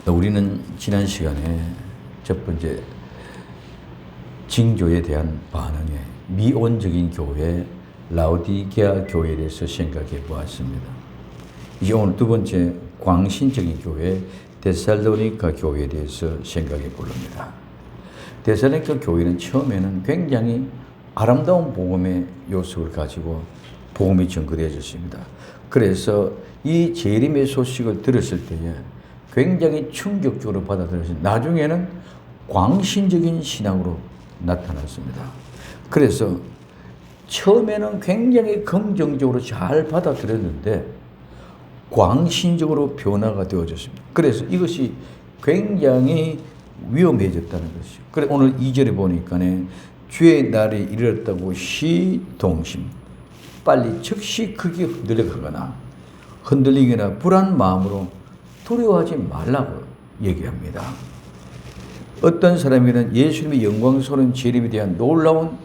우리는 지난 시간에 첫 번째 징조에 대한 반응에 미온적인 교회, 라오디게아 교회에 대해서 생각해 보았습니다. 이제 오늘 두 번째 광신적인 교회, 데살로니가 교회에 대해서 생각해 보렵니다. 데살로니가 교회는 처음에는 굉장히 아름다운 복음의 요소를 가지고 복음이 전거되어졌습니다. 그래서 이 재림의 소식을 들었을 때에 굉장히 충격적으로 받아들여서 나중에는 광신적인 신앙으로 나타났습니다. 그래서 처음에는 굉장히 긍정적으로 잘 받아들였는데 광신적으로 변화가 되어졌습니다. 그래서 이것이 굉장히 위험해졌다는 것이죠. 그래 오늘 2절에 보니까 주의 날이 이르렀다고 시동심, 빨리 즉시 크게 흔들려가거나 흔들리거나 불안 마음으로 두려워하지 말라고 얘기합니다. 어떤 사람에게는 예수님의 영광스러운 재림에 대한 놀라운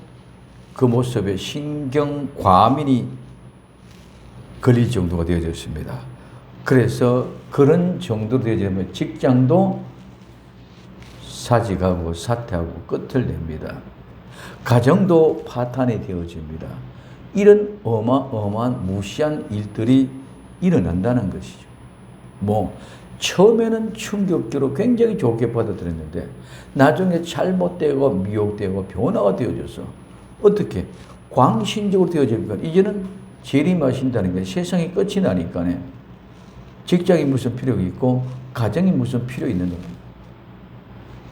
그 모습에 신경 과민이 걸릴 정도가 되어졌습니다. 그래서 그런 정도로 되어지면 직장도 사직하고 사퇴하고 끝을 냅니다. 가정도 파탄이 되어집니다. 이런 어마어마한 무시한 일들이 일어난다는 것이죠. 처음에는 충격적으로 굉장히 좋게 받아들였는데 나중에 잘못되고 미혹되고 변화가 되어져서 어떻게 광신적으로 되어지니까 이제는 재림하신다는 게 세상이 끝이 나니까 직장이 무슨 필요가 있고 가정이 무슨 필요 있는 겁니다.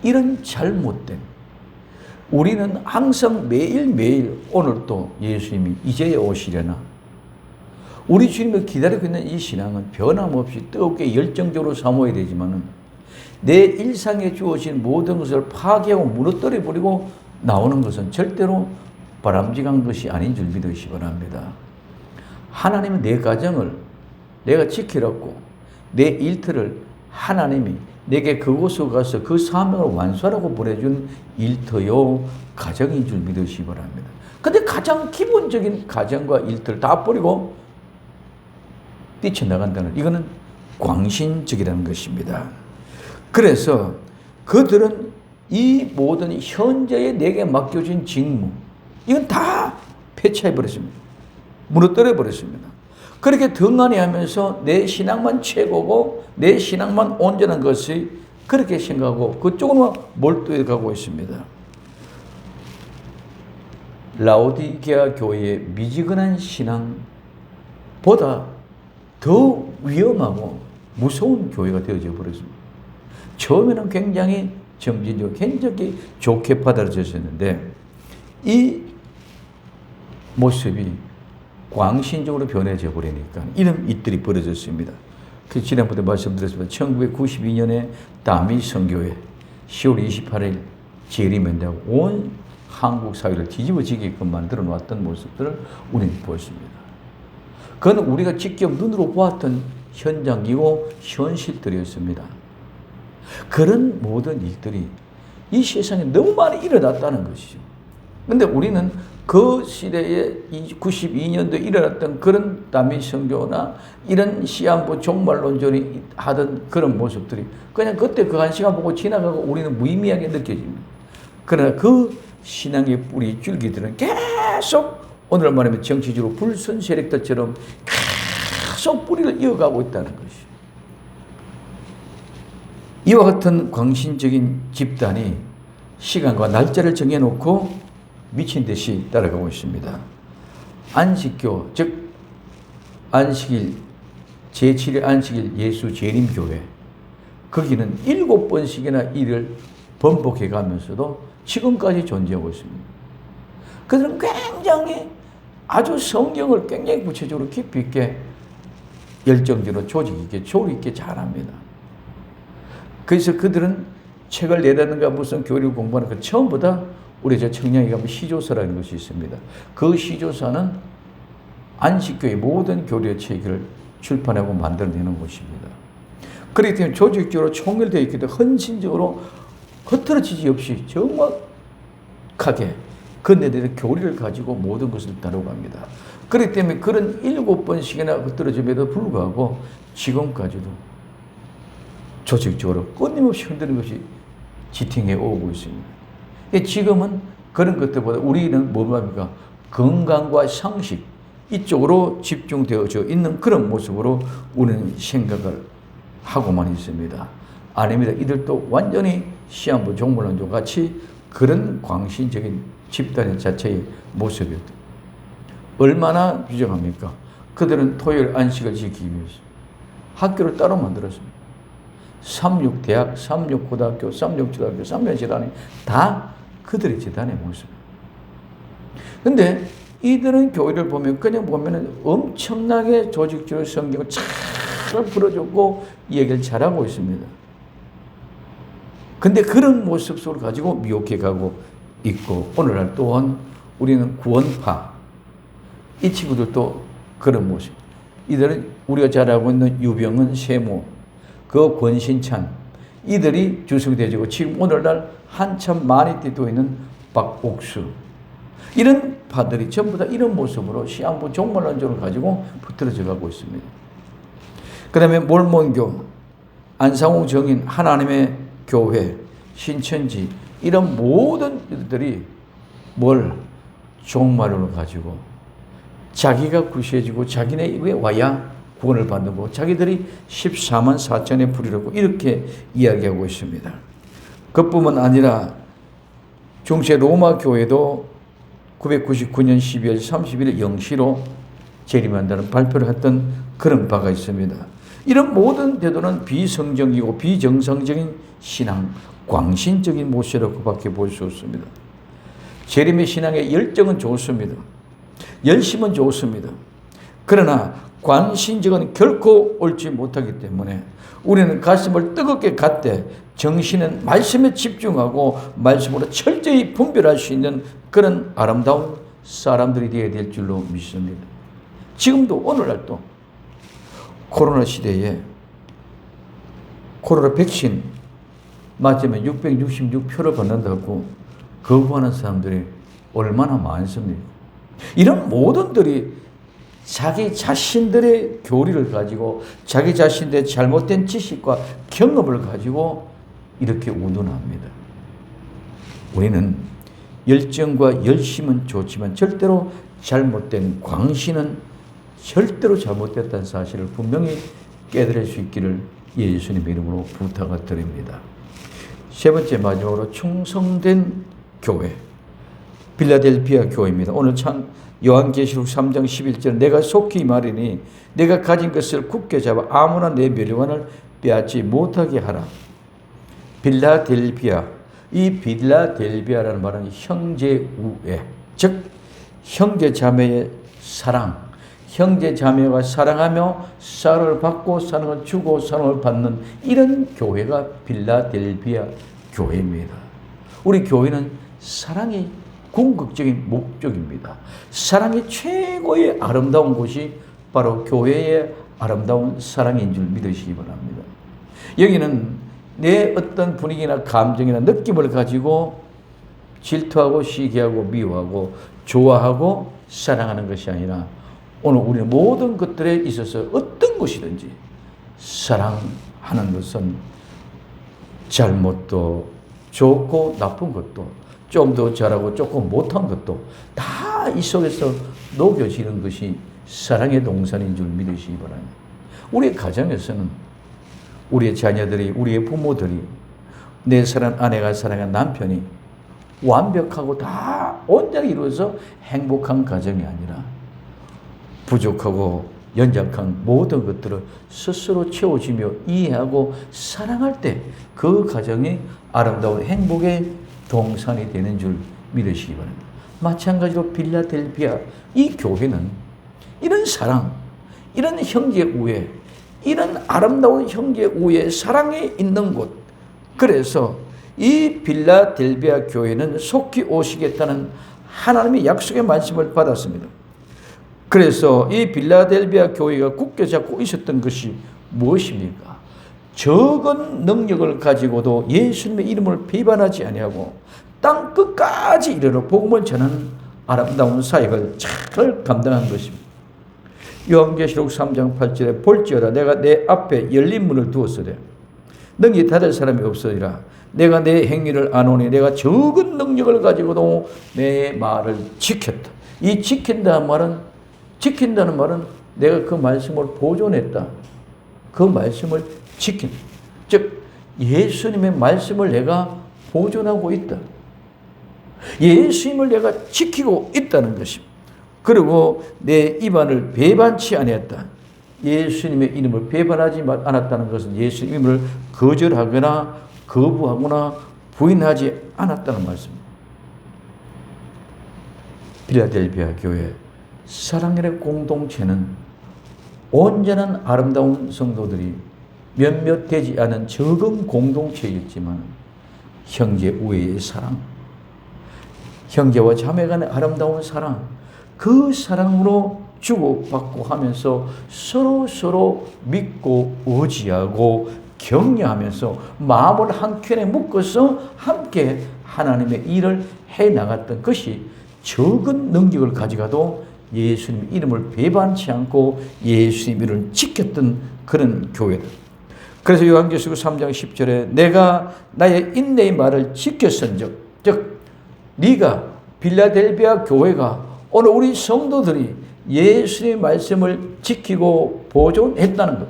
이런 잘못된 우리는 항상 매일매일 오늘도 예수님이 이제야 오시려나 우리 주님을 기다리고 있는 이 신앙은 변함없이 뜨겁게 열정적으로 삼아야 되지만 내 일상에 주어진 모든 것을 파괴하고 무너뜨려 버리고 나오는 것은 절대로 바람직한 것이 아닌 줄 믿으시기 바랍니다. 하나님은 내 가정을 내가 지키라고 내 일터를 하나님이 내게 그곳에 가서 그 사명을 완수하라고 보내준 일터요 가정인 줄 믿으시기 바랍니다. 근데 가장 기본적인 가정과 일터를 다 버리고 뛰쳐나간다는 이거는 광신적이라는 것입니다. 그래서 그들은 이 모든 현재에 내게 맡겨진 직무 이건 다 폐차해버렸습니다. 무너뜨려버렸습니다. 그렇게 등한히 하면서 내 신앙만 최고고 내 신앙만 온전한 것이 그렇게 생각하고 그쪽으로 몰두해 가고 있습니다. 라오디게아 교회의 미지근한 신앙보다 더 위험하고 무서운 교회가 되어져 버렸습니다. 처음에는 굉장히 점진적으로 굉장히 좋게 받아들여졌는데 이 모습이 광신적으로 변해져 버리니까 이런 일들이 벌어졌습니다. 그 지난번에 말씀드렸지만 1992년에 다미 선교회 10월 28일 재림한다고 온 한국 사회를 뒤집어지게끔 만들어 놨던 모습들을 우리는 보았습니다. 그건 우리가 직접 눈으로 보았던 현장이고 현실들이었습니다. 그런 모든 일들이 이 세상에 너무 많이 일어났다는 것이죠. 그런데 우리는 그 시대에 92년도에 일어났던 그런 다미 선교나 이런 시한부 종말론전이 하던 그런 모습들이 그냥 그때 그 한 시간 보고 지나가고 우리는 무의미하게 느껴집니다. 그러나 그 신앙의 뿌리 줄기들은 계속 오늘 말하면 정치적으로 불순 세력들처럼 계속 뿌리를 이어가고 있다는 것이죠. 이와 같은 광신적인 집단이 시간과 날짜를 정해놓고 미친 듯이 따라가고 있습니다. 안식교, 즉 안식일, 제7일 안식일 예수 재림교회 거기는 7번씩이나 일을 번복해 가면서도 지금까지 존재하고 있습니다. 그들은 굉장히 아주 성경을 굉장히 구체적으로 깊이 있게 열정적으로 조직 있게 조리 있게 잘합니다. 그래서 그들은 책을 내다는가 무슨 교리를 공부하는 그 처음보다 우리 저 청량에 가면 시조서라는 것이 있습니다. 그 시조서는 안식교의 모든 교리의 체계를 출판하고 만들어내는 것입니다. 그렇기 때문에 조직적으로 총결되어 있기 때문에 헌신적으로 흐트러지지 없이 정확하게 그네들의 교리를 가지고 모든 것을 다루고갑니다. 그렇기 때문에 그런 7번씩이나 흐트러짐에도 불구하고 지금까지도 조직적으로 끊임없이 흔드는 것이 지탱해 오고 있습니다. 지금은 그런 것들보다 우리는 뭐합니까? 건강과 상식 이쪽으로 집중되어져 있는 그런 모습으로 우리는 생각을 하고만 있습니다. 아닙니다. 이들도 완전히 시한부 종말론조 같이 그런 광신적인 집단 자체의 모습이었다. 얼마나 비정합니까? 그들은 토요일 안식을 지키기 위해서 학교를 따로 만들었습니다. 삼육대학, 삼육고등학교, 삼육초등학교, 삼육재단이 다 그들의 재단의 모습입니다. 근데 이들은 교회를 보면 그냥 보면은 엄청나게 조직적으로 성경을 잘 풀어줬고 얘기를 잘하고 있습니다. 근데 그런 모습 속을 가지고 미혹해 가고 있고, 오늘날 또한 우리는 구원파, 이 친구들도 그런 모습. 이들은 우리가 잘 알고 있는 유병은, 세모, 그 권신찬, 이들이 주성되어지고 지금 오늘날 한참 많이 뛰고 있는 박옥수, 이런 파들이 전부 다 이런 모습으로 시한부 종말론조를 가지고 붙들어져 가고 있습니다. 그 다음에 몰몬교, 안상홍 정인, 하나님의 교회, 신천지, 이런 모든 일들이 뭘 종말론을 가지고 자기가 구시해지고 자기네 입에 와야 구원을 받는 거고 자기들이 14만 4천에 불이라고 이렇게 이야기하고 있습니다. 그뿐만 아니라 중세 로마 교회도 999년 12월 30일 영시로 재림한다는 발표를 했던 그런 바가 있습니다. 이런 모든 태도는 비성적이고 비정상적인 신앙, 광신적인 모습이라고 밖에 볼 수 없습니다. 재림의 신앙의 열정은 좋습니다. 열심은 좋습니다. 그러나 광신적은 결코 옳지 못하기 때문에 우리는 가슴을 뜨겁게 갖되 정신은 말씀에 집중하고 말씀으로 철저히 분별할 수 있는 그런 아름다운 사람들이 되어야 될 줄로 믿습니다. 지금도 오늘날도 코로나 시대에 코로나 백신 맞으면 666표를 받는다고 거부하는 사람들이 얼마나 많습니까? 이런 모든들이 자기 자신들의 교리를 가지고 자기 자신들의 잘못된 지식과 경험을 가지고 이렇게 운운합니다. 우리는 열정과 열심은 좋지만 절대로 잘못된 광신은 절대로 잘못됐다는 사실을 분명히 깨달을 수 있기를 예수님의 이름으로 부탁을 드립니다. 세 번째 마지막으로 충성된 교회, 빌라델피아 교회입니다. 오늘 참 요한계시록 3장 11절, 내가 속히 말하니 내가 가진 것을 굳게 잡아 아무나 내 멸류관을 빼앗지 못하게 하라. 빌라델피아, 이 빌라델피아라는 말은 형제우애, 즉 형제자매의 사랑, 형제자매가 사랑하며 사랑을 받고 사랑을 주고 사랑을 받는 이런 교회가 빌라델피아 교회입니다. 우리 교회는 사랑이 궁극적인 목적입니다. 사랑의 최고의 아름다운 곳이 바로 교회의 아름다운 사랑인 줄 믿으시기 바랍니다. 여기는 내 어떤 분위기나 감정이나 느낌을 가지고 질투하고 시기하고 미워하고 좋아하고 사랑하는 것이 아니라 오늘 우리는 모든 것들에 있어서 어떤 것이든지 사랑하는 것은 잘못도 좋고 나쁜 것도 좀 더 잘하고 조금 못한 것도 다 이 속에서 녹여지는 것이 사랑의 동산인 줄 믿으시기 바랍니다. 우리의 가정에서는 우리의 자녀들이, 우리의 부모들이, 내 사랑하는 아내가 사랑하는 남편이 완벽하고 다 온전히 이루어서 행복한 가정이 아니라 부족하고 연약한 모든 것들을 스스로 채워주며 이해하고 사랑할 때 그 가정이 아름다운 행복의 동산이 되는 줄 믿으시기 바랍니다. 마찬가지로 빌라델피아 이 교회는 이런 사랑, 이런 형제 우애, 이런 아름다운 형제 우애, 사랑이 있는 곳. 그래서 이 빌라델피아 교회는 속히 오시겠다는 하나님의 약속의 말씀을 받았습니다. 그래서 이 빌라델피아 교회가 굳게 잡고 있었던 것이 무엇입니까? 적은 능력을 가지고도 예수님의 이름을 비판하지 아니하고 땅 끝까지 이르러 복음을 전하는 아름다운 사역을 잘 감당한 것입니다. 요한계시록 3장 8절에 볼지어다 내가 내 앞에 열린 문을 두었으되 능히 다를 사람이 없으리라. 내가 내 행위를 아노니 내가 적은 능력을 가지고도 내 말을 지켰다. 이 지킨다는 말은 내가 그 말씀을 보존했다. 그 말씀을 지킨다. 즉 예수님의 말씀을 내가 보존하고 있다. 예수님을 내가 지키고 있다는 것입니다. 그리고 내 입안을 배반치 아니했다. 예수님의 이름을 배반하지 않았다는 것은 예수님 이름을 거절하거나 거부하거나 부인하지 않았다는 말씀입니다. 필라델피아 교회 사랑의 공동체는 온전한 아름다운 성도들이 몇몇 되지 않은 적은 공동체였지만 형제 우애의 사랑, 형제와 자매 간의 아름다운 사랑, 그 사랑으로 주고받고 하면서 서로 믿고 의지하고 격려하면서 마음을 한켠에 묶어서 함께 하나님의 일을 해나갔던 것이 적은 능력을 가져가도 예수님 이름을 배반치 않고 예수님 이름을 지켰던 그런 교회들. 그래서 요한계시록 3장 10절에 내가 나의 인내의 말을 지켰은즉, 즉 네가 필라델피아 교회가 오늘 우리 성도들이 예수님의 말씀을 지키고 보존했다는 것.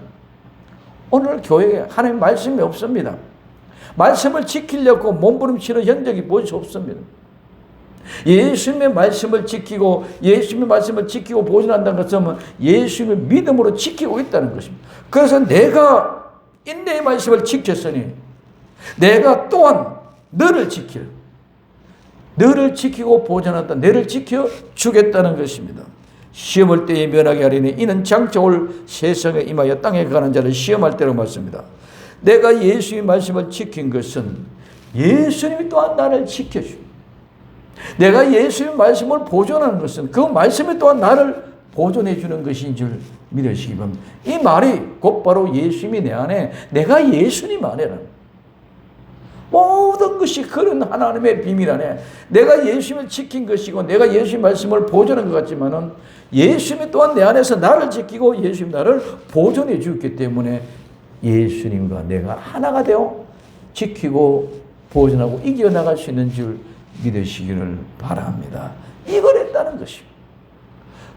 오늘 교회에 하나님의 말씀이 없습니다. 말씀을 지키려고 몸부림치는 현적이 볼 수 없습니다. 예수님의 말씀을 지키고 보존한다는 것은 예수님의 믿음으로 지키고 있다는 것입니다. 그래서 내가 인내의 말씀을 지켰으니 내가 또한 너를 지키고 보존한다. 너를 지켜주겠다는 것입니다. 시험할 때에 면하게 하리니 이는 장차 올 세상에 임하여 땅에 가는 자를 시험할 때로 말씀입니다. 내가 예수의 말씀을 지킨 것은 예수님이 또한 나를 지켜주고, 내가 예수의 말씀을 보존하는 것은 그 말씀이 또한 나를 보존해 주는 것인 줄 믿으시기 바랍니다. 이 말이 곧바로 예수님이 내 안에, 내가 예수님 안에라는 모든 것이 그런 하나님의 비밀 안에 내가 예수님을 지킨 것이고 내가 예수의 말씀을 보존한 것 같지만은 예수님이 또한 내 안에서 나를 지키고 예수님 나를 보존해 주었기 때문에 예수님과 내가 하나가 되어 지키고 보존하고 이겨나갈 수 있는 줄 믿으시기를 바랍니다. 이걸 했다는 것입니다.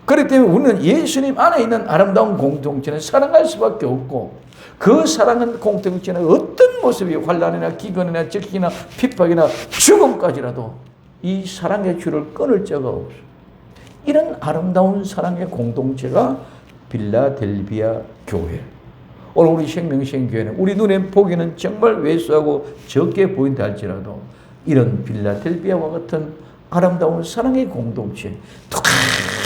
그렇기 때문에 우리는 예수님 안에 있는 아름다운 공동체는 사랑할 수밖에 없고, 그 사랑은 공동체는 어떤 모습이 환난이나 기근이나 적기나 핍박이나 죽음까지라도 이 사랑의 줄을 끊을 자가 없어. 이런 아름다운 사랑의 공동체가 필라델피아 교회. 오늘 우리 생명시행교회는 우리 눈에 보기에는 정말 왜소하고 적게 보인다 할지라도 이런 필라델피아와 같은 아름다운 사랑의 공동체,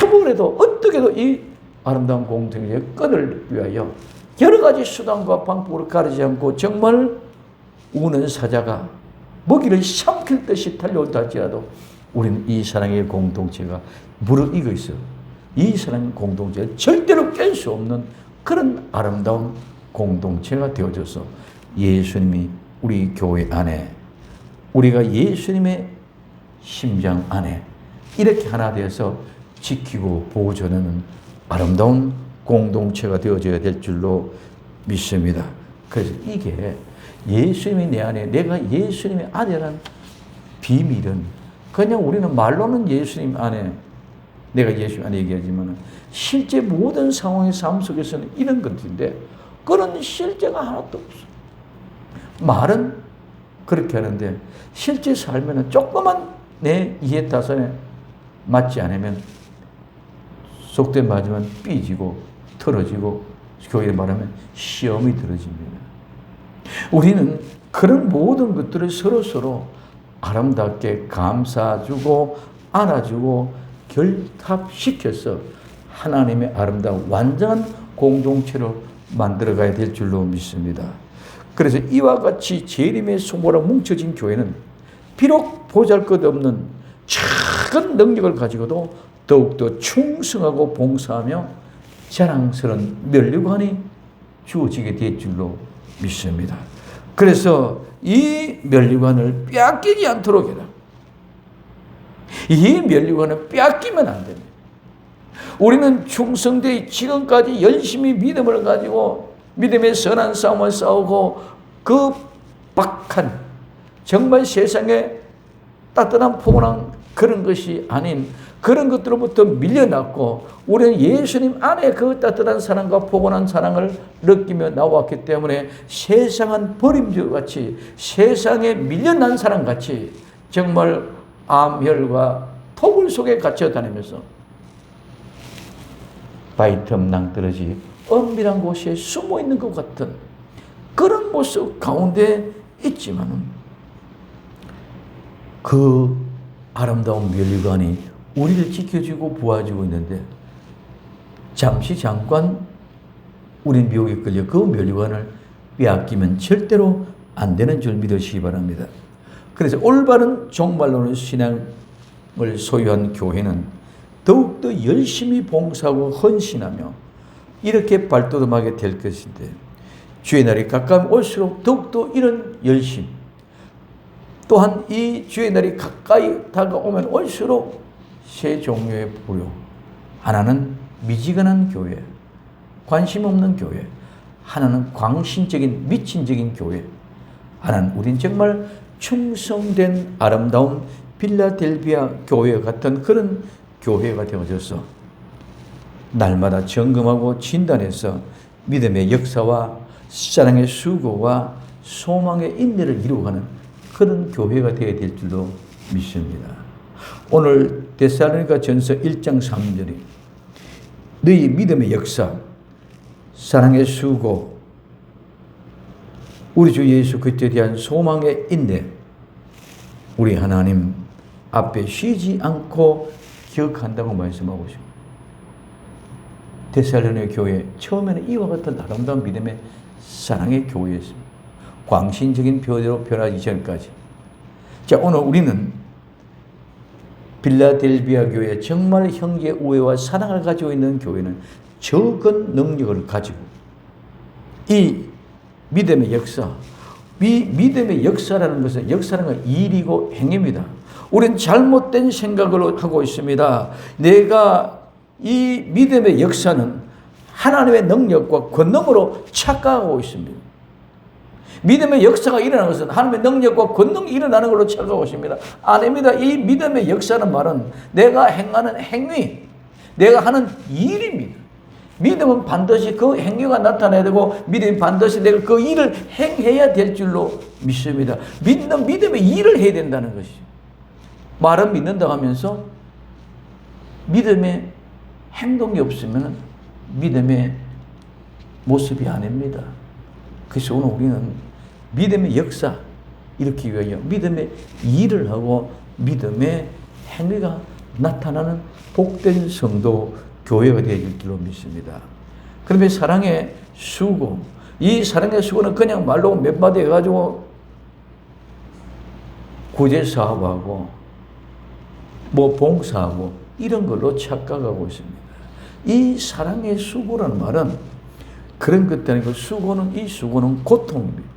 아무래도 어떻게도 이 아름다운 공동체의 끈을 위하여 여러 가지 수단과 방법을 가리지 않고 정말 우는 사자가 먹이를 삼킬 듯이 달려온다 할지라도 우리는 이 사랑의 공동체가 무르익어 있어. 이 사랑의 공동체가 절대로 깰 수 없는 그런 아름다운 공동체가 되어져서 예수님이 우리 교회 안에, 우리가 예수님의 심장 안에 이렇게 하나 되어서 지키고 보존하는 아름다운 공동체가 되어져야 될 줄로 믿습니다. 그래서 이게 예수님이 내 안에, 내가 예수님의 안에라는 비밀은 그냥 우리는 말로는 예수님 안에, 내가 예수님 안에 얘기하지만 실제 모든 상황의 삶 속에서는 이런 것인데 그런 실제가 하나도 없어. 말은 그렇게 하는데 실제 삶에는 조그만 내 이해 타선에 맞지 않으면 속된 맞으면 삐지고 틀어지고 교회에 말하면 시험이 들어집니다. 우리는 그런 모든 것들을 서로 아름답게 감싸주고 안아주고 결합시켜서 하나님의 아름다운 완전한 공동체로 만들어가야 될 줄로 믿습니다. 그래서 이와 같이 재림의 소모로 뭉쳐진 교회는 비록 보잘것없는 작은 능력을 가지고도 더욱더 충성하고 봉사하며 자랑스러운 면류관이 주어지게 될 줄로 믿습니다. 그래서 이 면류관을 빼앗기지 않도록 해라. 이 면류관을 빼앗기면 안 됩니다. 우리는 충성되이 지금까지 열심히 믿음을 가지고 믿음의 선한 싸움을 싸우고 그 박한, 정말 세상에 따뜻한 포근한 그런 것이 아닌 그런 것들로부터 밀려났고, 우리는 예수님 안에 그 따뜻한 사랑과 포근한 사랑을 느끼며 나왔기 때문에 세상은 버림주같이, 세상에 밀려난 사람같이 정말 암혈과 토굴 속에 갇혀 다니면서 바위틈 낭떠러지 엄밀한 곳에 숨어 있는 것 같은 그런 모습 가운데 있지만, 그 아름다운 멸류관이 우리를 지켜주고 보아주고 있는데, 잠깐 우린 미혹에 끌려 그 멸류관을 빼앗기면 절대로 안 되는 줄 믿으시기 바랍니다. 그래서 올바른 종말론의 신앙을 소유한 교회는 더욱더 열심히 봉사하고 헌신하며 이렇게 발돋움하게 될 것인데, 주의 날이 가까이 올수록 더욱더 이런 열심, 또한 이 주의 날이 가까이 다가오면 올수록 세 종류의 부류, 하나는 미지근한 교회, 관심 없는 교회, 하나는 광신적인 미친적인 교회, 하나는 우린 정말 충성된 아름다운 필라델비아 교회 같은 그런 교회가 되어져서 날마다 점검하고 진단해서 믿음의 역사와 사랑의 수고와 소망의 인내를 이루어가는 그런 교회가 되어야 될 줄로 믿습니다. 오늘 데살로니가 전서 1장 3절이 너희 믿음의 역사, 사랑의 수고, 우리 주 예수 그리스도에 대한 소망의 인내, 우리 하나님 앞에 쉬지 않고 기억한다고 말씀하고 있습니다. 데살로니가 교회 처음에는 이와 같은 아름다운 믿음의 사랑의 교회였습니다. 광신적인 표대로 변하기 전까지. 자, 오늘 우리는 빌라델비아 교회, 정말 형제 우애와 사랑을 가지고 있는 교회는 적은 능력을 가지고 이 믿음의 역사, 이 믿음의 역사라는 것은, 역사라는 건 일이고 행위입니다. 우리는 잘못된 생각을 하고 있습니다. 내가 이 믿음의 역사는 하나님의 능력과 권능으로 착각하고 있습니다. 믿음의 역사가 일어나는 것은 하나님의 능력과 권능이 일어나는 걸로 착각하고 있습니다. 아닙니다. 이 믿음의 역사는 말은 내가 행하는 행위, 내가 하는 일입니다. 믿음은 반드시 그 행위가 나타나야 되고, 믿음이 반드시 내가 그 일을 행해야 될 줄로 믿습니다. 믿음의 일을 해야 된다는 것이죠. 말은 믿는다고 하면서 믿음의 행동이 없으면 믿음의 모습이 아닙니다. 그래서 오늘 우리는 믿음의 역사 일으키기 위하여 믿음의 일을 하고 믿음의 행위가 나타나는 복된 성도 교회가 되어질 줄로 믿습니다. 그러면 사랑의 수고, 이 사랑의 수고는 그냥 말로 몇 마디 해가지고 구제사업하고 뭐 봉사하고 이런 걸로 착각하고 있습니다. 이 사랑의 수고라는 말은 그런 것도 아니고, 이 수고는 고통입니다.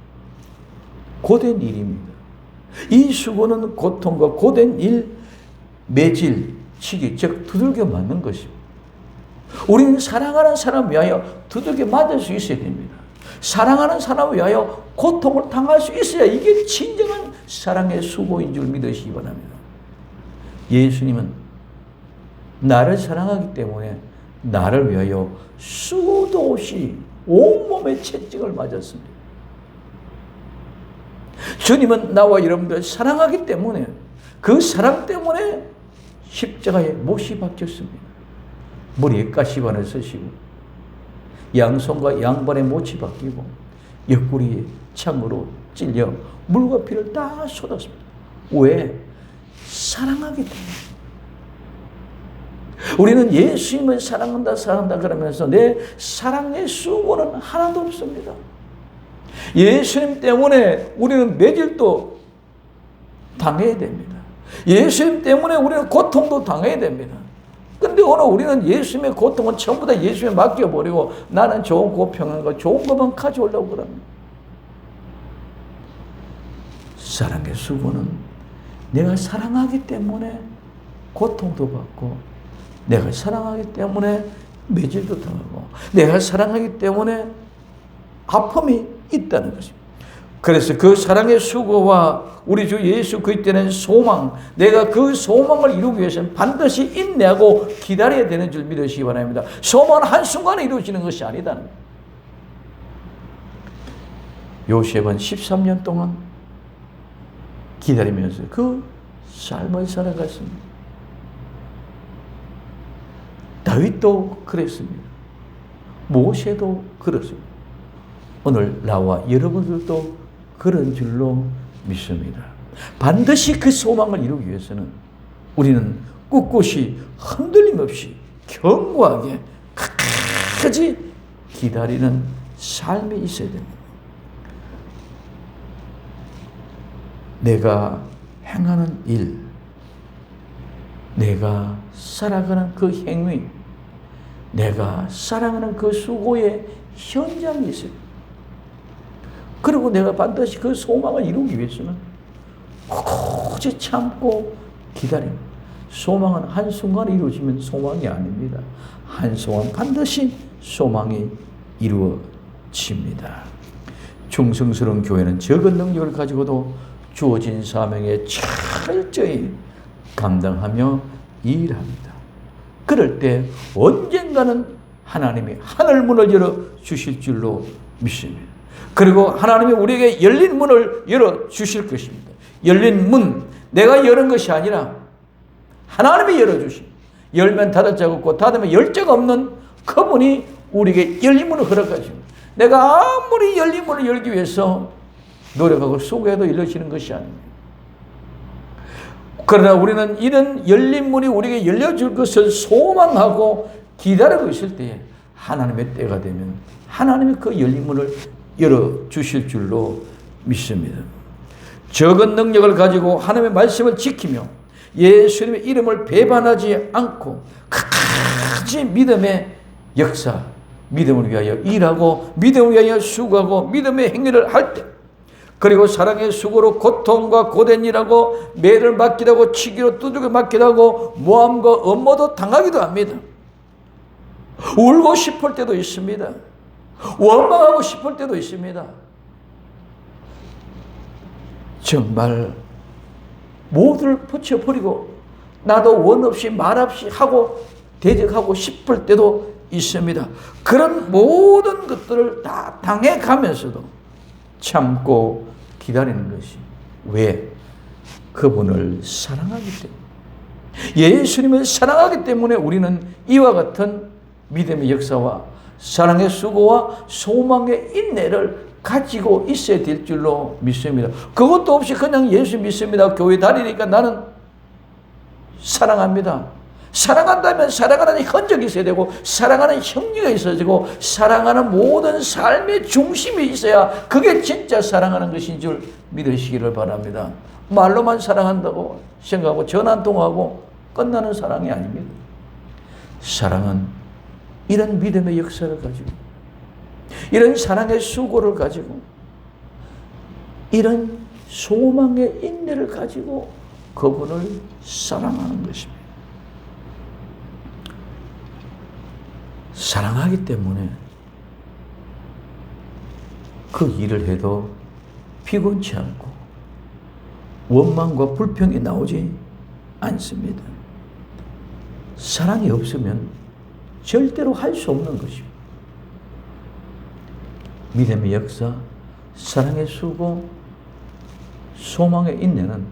고된 일입니다. 이 수고는 고통과 고된 일, 매질, 치기, 즉 두들겨 맞는 것입니다. 우리는 사랑하는 사람을 위하여 두들겨 맞을 수 있어야 됩니다. 사랑하는 사람을 위하여 고통을 당할 수 있어야 이게 진정한 사랑의 수고인 줄 믿으시기 바랍니다. 예수님은 나를 사랑하기 때문에 나를 위하여 수도 없이 온몸에 채찍을 맞았습니다. 주님은 나와 여러분들 사랑하기 때문에, 그 사랑 때문에 십자가에 못이 박혔습니다. 머리에 가시관을 쓰시고 양손과 양발에 못이 박히고 옆구리에 창으로 찔려 물과 피를 다 쏟았습니다. 왜? 사랑하기 때문에. 우리는 예수님을 사랑한다 그러면서 내 사랑의 수고는 하나도 없습니다. 예수님 때문에 우리는 매질도 당해야 됩니다. 예수님 때문에 우리는 고통도 당해야 됩니다. 근데 오늘 우리는 예수님의 고통은 전부 다 예수님에 맡겨버리고 나는 좋은 고평한 거, 좋은 것만 가져오려고 그럽니다. 사랑의 수고는 내가 사랑하기 때문에 고통도 받고, 내가 사랑하기 때문에 매질도 당하고, 내가 사랑하기 때문에 아픔이 있다는 것입니다. 그래서 그 사랑의 수고와 우리 주 예수 그리스도의 소망, 내가 그 소망을 이루기 위해서는 반드시 인내하고 기다려야 되는 줄 믿으시기 바랍니다. 소망은 한순간에 이루어지는 것이 아니다. 요셉은 13년 동안 기다리면서 그 삶을 살아갔습니다. 다윗도 그랬습니다. 모세도 그렇습니다. 오늘 나와 여러분들도 그런 줄로 믿습니다. 반드시 그 소망을 이루기 위해서는 우리는 꿋꿋이 흔들림 없이 견고하게 끝까지 기다리는 삶이 있어야 됩니다. 내가 행하는 일, 내가 살아가는 그 행위, 내가 살아가는 그 수고의 현장이 있어요. 그리고 내가 반드시 그 소망을 이루기 위해서는 굳이 참고 기다립니다. 소망은 한순간에 이루어지면 소망이 아닙니다. 한순간 반드시 소망이 이루어집니다. 충성스러운 교회는 적은 능력을 가지고도 주어진 사명에 철저히 감당하며 일합니다. 그럴 때 언젠가는 하나님이 하늘문을 열어 주실 줄로 믿습니다. 그리고 하나님이 우리에게 열린 문을 열어 주실 것입니다. 열린 문, 내가 여는 것이 아니라 하나님이 열어주십니다. 열면 닫을 자가 없고 닫으면 열 자가 없는 그분이 우리에게 열린 문을 허락하십니다. 내가 아무리 열린 문을 열기 위해서 노력하고 수고해도 열려지는 것이 아닙니다. 그러나 우리는 이런 열린 문이 우리에게 열려줄 것을 소망하고 기다리고 있을 때에 하나님의 때가 되면 하나님이 그 열린 문을 열어주실 줄로 믿습니다. 적은 능력을 가지고 하나님의 말씀을 지키며 예수님의 이름을 배반하지 않고 끝까지 믿음의 역사, 믿음을 위하여 일하고 믿음을 위하여 수고하고 믿음의 행위를 할 때, 그리고 사랑의 수고로 고통과 고된 일하고 매를 맞기도 하고 치기로 두들겨 맞기도 하고 모함과 업무도 당하기도 합니다. 울고 싶을 때도 있습니다. 원망하고 싶을 때도 있습니다. 정말 모두를 퍼쳐버리고 나도 원 없이 말 없이 하고 대적하고 싶을 때도 있습니다. 그런 모든 것들을 다 당해가면서도 참고 기다리는 것이 왜? 그분을 사랑하기 때문에, 예수님을 사랑하기 때문에 우리는 이와 같은 믿음의 역사와 사랑의 수고와 소망의 인내를 가지고 있어야 될 줄로 믿습니다. 그것도 없이 그냥 예수 믿습니다, 교회 다니니까 나는 사랑합니다. 사랑한다면 사랑하는 흔적이 있어야 되고 사랑하는 형리가 있어야 되고 사랑하는 모든 삶의 중심이 있어야 그게 진짜 사랑하는 것인 줄 믿으시기를 바랍니다. 말로만 사랑한다고 생각하고 전화 한 통하고 끝나는 사랑이 아닙니다. 사랑은 이런 믿음의 역사를 가지고 이런 사랑의 수고를 가지고 이런 소망의 인내를 가지고 그분을 사랑하는 것입니다. 사랑하기 때문에 그 일을 해도 피곤치 않고 원망과 불평이 나오지 않습니다. 사랑이 없으면 절대로 할 수 없는 것입니다. 믿음의 역사, 사랑의 수고, 소망의 인내는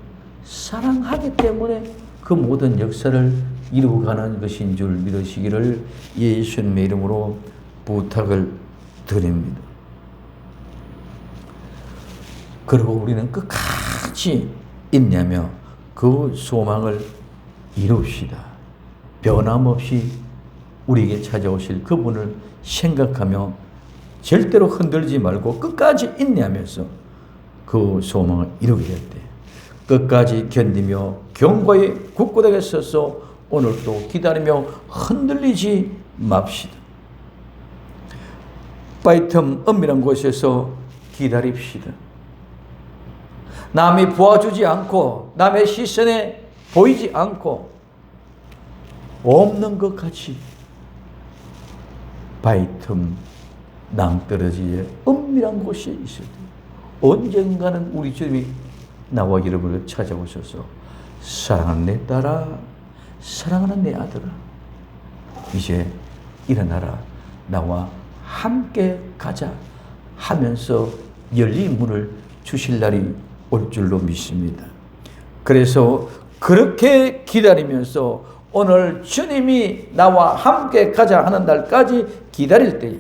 사랑하기 때문에 그 모든 역사를 이루어가는 것인 줄 믿으시기를 예수님의 이름으로 부탁을 드립니다. 그리고 우리는 끝까지 인내하며 그 소망을 이룹시다. 변함없이 우리에게 찾아오실 그분을 생각하며 절대로 흔들지 말고 끝까지 인내하면서 그 소망을 이루게 될 때 끝까지 견디며 견고히 굳건하게 서서 오늘도 기다리며 흔들리지 맙시다. 바위틈 은밀한 곳에서 기다립시다. 남이 보아주지 않고 남의 시선에 보이지 않고 없는 것 같이 바위틈 낭떠러지에 은밀한 곳에 있어야 돼요. 언젠가는 우리 주님이 나와 여러분을 찾아오셔서 사랑하는 내 딸아, 사랑하는 내 아들아, 이제 일어나라, 나와 함께 가자 하면서 열린 문을 주실 날이 올 줄로 믿습니다. 그래서 그렇게 기다리면서 오늘 주님이 나와 함께 가자 하는 날까지 기다릴 때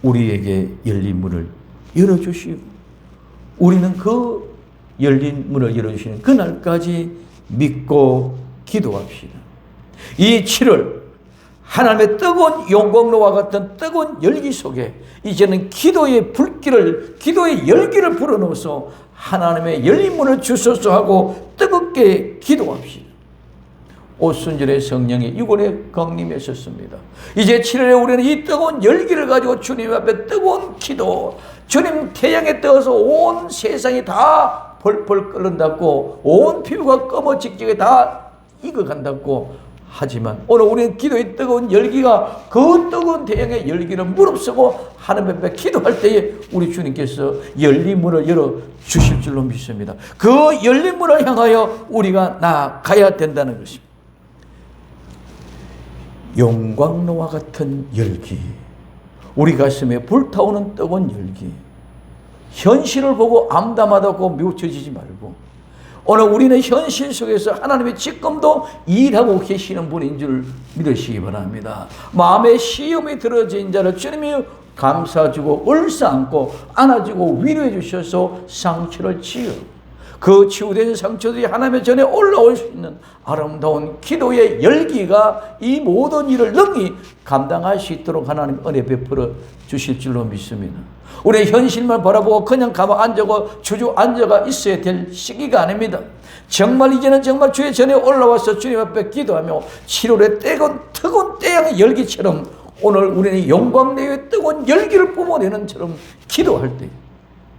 우리에게 열린 문을 열어주시고 우리는 그 열린 문을 열어주시는 그날까지 믿고 기도합시다. 이 7월 하나님의 뜨거운 영광로와 같은 뜨거운 열기 속에 이제는 기도의 불길을, 기도의 열기를 불어넣어서 하나님의 열린 문을 주소서 하고 뜨겁게 기도합시다. 오순절의 성령이 6월에 강림하셨습니다. 이제 7월에 우리는 이 뜨거운 열기를 가지고 주님 앞에 뜨거운 기도, 주님 태양에 떠서 온 세상이 다 펄펄 끓는다고, 온 피부가 검어직직에 다 익어간다고 하지만 오늘 우리는 기도의 뜨거운 열기가 그 뜨거운 태양의 열기를 무릅쓰고 하나님 앞에 기도할 때에 우리 주님께서 열린 문을 열어 주실 줄로 믿습니다. 그 열린 문을 향하여 우리가 나아가야 된다는 것입니다. 영광로와 같은 열기, 우리 가슴에 불타오는 뜨거운 열기, 현실을 보고 암담하다고 미워지지 말고 오늘 우리는 현실 속에서 하나님이 지금도 일하고 계시는 분인 줄 믿으시기 바랍니다. 마음에 시험이 들어진 자를 주님이 감싸주고 얼싸안고 안아주고 위로해 주셔서 상처를 치유, 그 치유된 상처들이 하나님의 전에 올라올 수 있는 아름다운 기도의 열기가 이 모든 일을 능히 감당할 수 있도록 하나님 은혜 베풀어 주실 줄로 믿습니다. 우리 현실만 바라보고 그냥 가만 앉아고 주저앉아가 있어야 될 시기가 아닙니다. 정말 이제는 정말 주의 전에 올라와서 주님 앞에 기도하며 7월의 뜨거운 태양의 열기처럼 오늘 우리는 영광 내의 뜨거운 열기를 뿜어내는 처럼 기도할 때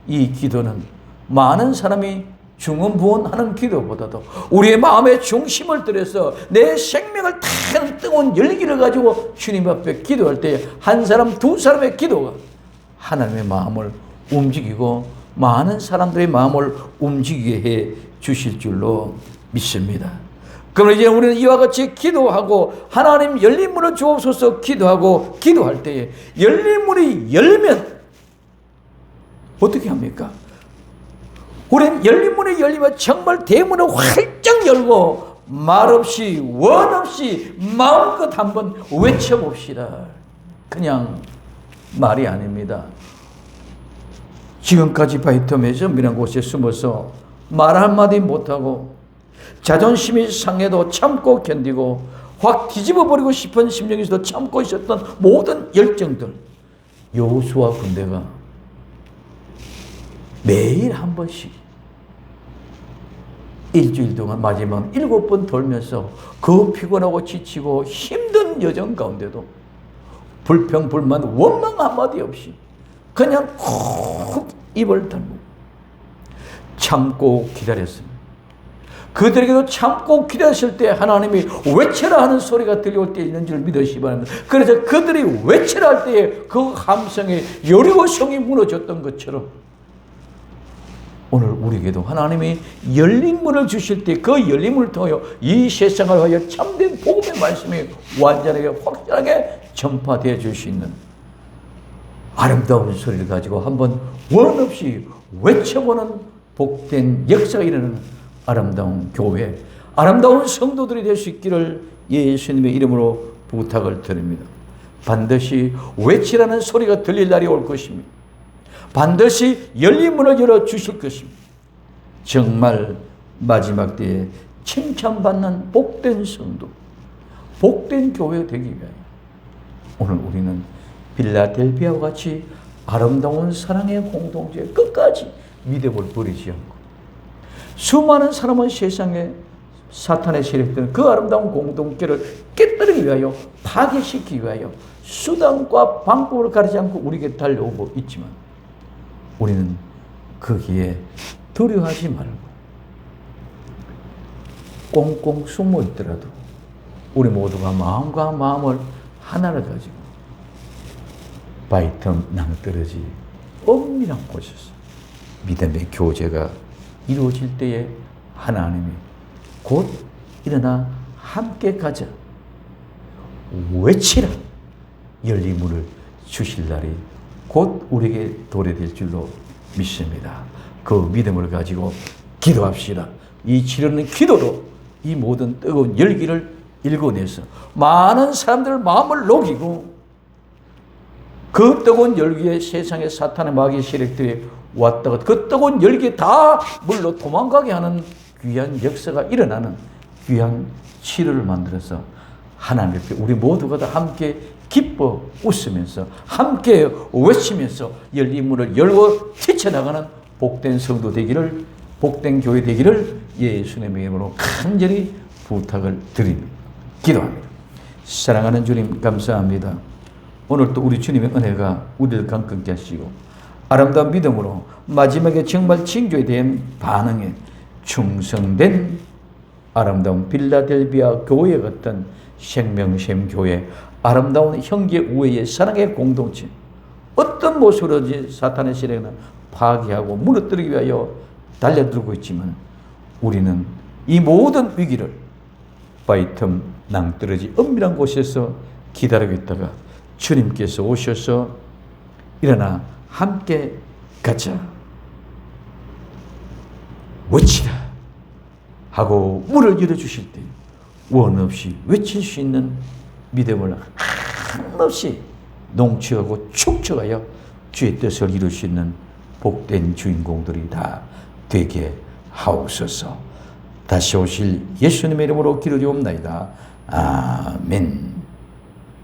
이 기도는 많은 사람이 중언부언하는 기도보다도 우리의 마음의 중심을 들여서 내 생명을 타는 뜨거운 열기를 가지고 주님 앞에 기도할 때 한 사람 두 사람의 기도가 하나님의 마음을 움직이고 많은 사람들의 마음을 움직이게 해 주실 줄로 믿습니다. 그럼 이제 우리는 이와 같이 기도하고 하나님 열린 문을 주옵소서 기도하고 기도할 때에 열린 문이 열면 어떻게 합니까? 우리는 열린 문이 열리면 정말 대문을 활짝 열고 말없이 원 없이 마음껏 한번 외쳐봅시다. 그냥 말이 아닙니다. 지금까지 바이텀에서 미란 곳에 숨어서 말 한마디 못하고 자존심이 상해도 참고 견디고 확 뒤집어버리고 싶은 심령에서도 참고 있었던 모든 열정들, 여호수아 군대가 매일 한 번씩 일주일 동안 마지막 7번 돌면서 그 피곤하고 지치고 힘든 여정 가운데도 불평, 불만, 원망 한마디 없이 그냥 콕 입을 다물고 참고 기다렸습니다. 그들에게도 참고 기다렸을 때 하나님이 외쳐라 하는 소리가 들려올 때 있는 줄 믿으시기 바랍니다. 그래서 그들이 외쳐라 할 때에 그 함성에 여리고성이 무너졌던 것처럼 오늘 우리에게도 하나님이 열린 문을 주실 때 그 열린 문을 통하여 이 세상을 위하여 참된 복음의 말씀이 완전하게 확실하게 전파되어 줄 수 있는 아름다운 소리를 가지고 한번 원 없이 외쳐보는 복된 역사가 일어나는 아름다운 교회, 아름다운 성도들이 될 수 있기를 예수님의 이름으로 부탁을 드립니다. 반드시 외치라는 소리가 들릴 날이 올 것입니다. 반드시 열린 문을 열어주실 것입니다. 정말 마지막 때에 칭찬받는 복된 성도, 복된 교회 되기 위하여 오늘 우리는 필라델피아와 같이 아름다운 사랑의 공동체 끝까지 믿음을 버리지 않고 수많은 사람은 세상에 사탄의 세력들은 그 아름다운 공동체를 깨뜨리기 위하여 파괴시키기 위하여 수단과 방법을 가리지 않고 우리에게 달려오고 있지만 우리는 거기에 두려워하지 말고 꽁꽁 숨어 있더라도 우리 모두가 마음과 마음을 하나를 가지고 바이텀 낭떠러지 엄밀한 곳에서 믿음의 교제가 이루어질 때에 하나님이 곧 일어나 함께 가자 외치라 열린 문을 주실 날이 곧 우리에게 도래될 줄로 믿습니다. 그 믿음을 가지고 기도합시다. 이 치르는 기도로 이 모든 뜨거운 열기를 일궈내서 많은 사람들 마음을 녹이고 그 뜨거운 열기에 세상의 사탄의 마귀의 세력들이 왔다가 그 뜨거운 열기에 다 물로 도망가게 하는 귀한 역사가 일어나는 귀한 치료를 만들어서 하나님 앞에 우리 모두가 다 함께 기뻐 웃으면서 함께 외치면서 열린 문을 열고 뛰쳐나가는 복된 성도 되기를 복된 교회 되기를 예수님의 이름으로 간절히 부탁을 드립니다. 기도합니다. 사랑하는 주님 감사합니다. 오늘 또 우리 주님의 은혜가 우리를 강건케 하시고 아름다운 믿음으로 마지막에 정말 징조에 대한 반응에 충성된 아름다운 빌라델비아 교회 같은 생명샘 교회 아름다운 형제 우애의 사랑의 공동체 어떤 모습으로든지 사탄의 세력은 파괴하고 무너뜨리기 위하여 달려들고 있지만 우리는 이 모든 위기를 바위틈 낭떠러지 은밀한 곳에서 기다리고 있다가 주님께서 오셔서 일어나 함께 가자 외치라 하고 문을 열어주실 때 원 없이 외칠 수 있는 믿음을 한없이 농축하고 축적하여 주의 뜻을 이룰 수 있는 복된 주인공들이 다 되게 하옵소서. 다시 오실 예수님의 이름으로 기도드리옵나이다. 아멘.